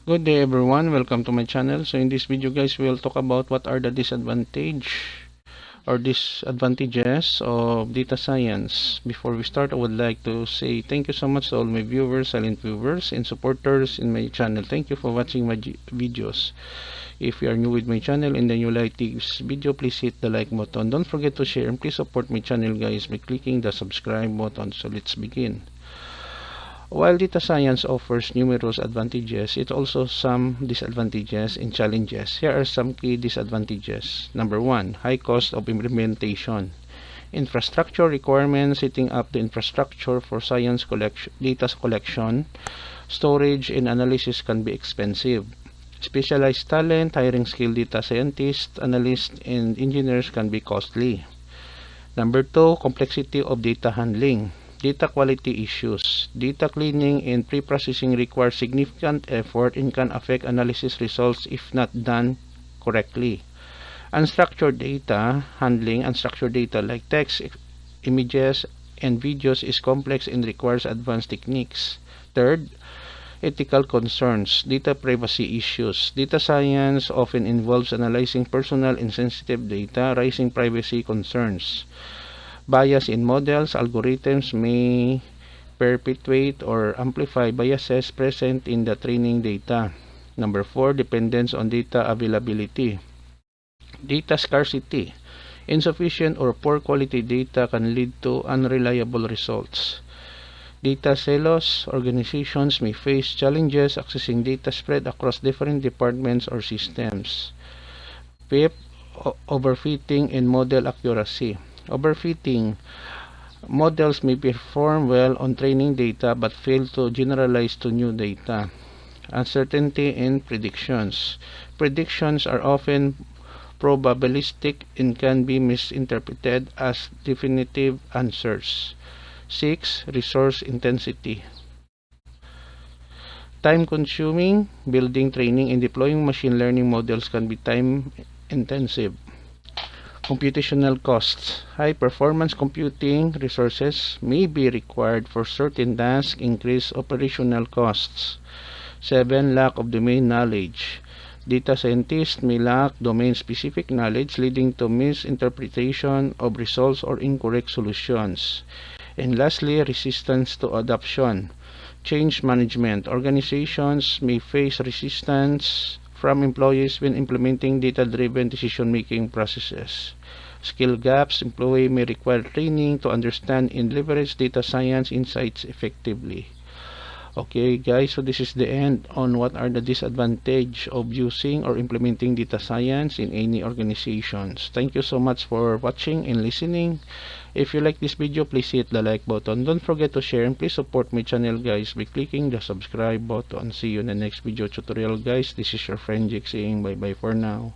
Good day everyone, welcome to my channel. So in this video guys, we'll talk about what are the disadvantages of data science. Before we start, I would like to say thank you so much to all my viewers, silent viewers, and supporters in my channel. Thank you for watching my videos. If you are new with my channel and then you like this video, please hit the like button. Don't forget to share and please support my channel guys by clicking the subscribe button. So let's begin. While data science offers numerous advantages, it also some disadvantages and challenges. Here are some key disadvantages. Number 1, high cost of implementation. Infrastructure requirements. Setting up the infrastructure for data collection, storage, and analysis can be expensive. Specialized talent, hiring skilled data scientists, analysts, and engineers can be costly. Number 2, complexity of data handling. Data quality issues. Data cleaning and pre-processing require significant effort and can affect analysis results if not done correctly. Unstructured data handling. Unstructured data like text, images, and videos is complex and requires advanced techniques. Third, ethical concerns. Data privacy issues. Data science often involves analyzing personal and sensitive data, raising privacy concerns. Bias in models. Algorithms may perpetuate or amplify biases present in the training data. Number 4, dependence on data availability. Data scarcity. Insufficient or poor quality data can lead to unreliable results. Data silos. Organizations may face challenges accessing data spread across different departments or systems. Fifth, overfitting and model accuracy. Overfitting. Models may perform well on training data but fail to generalize to new data. Uncertainty in predictions. Predictions are often probabilistic and can be misinterpreted as definitive answers. 6. Resource intensity. Time consuming. Building, training, and deploying machine learning models can be time intensive. Computational costs. High performance computing resources may be required for certain tasks, increase operational costs. 7. Lack of domain knowledge. Data scientists may lack domain-specific knowledge, leading to misinterpretation of results or incorrect solutions. And lastly, resistance to adoption. Change management. Organizations may face resistance from employees when implementing data-driven decision-making processes. Skill gaps. Employee may require training to understand and leverage data science insights effectively. Okay guys, so this is the end on what are the disadvantages of using or implementing data science in any organizations. Thank you so much for watching and listening. If you like this video, please hit the like button. Don't forget to share and please support my channel guys by clicking the subscribe button. See you in the next video tutorial guys. This is your friend Jake saying bye bye for now.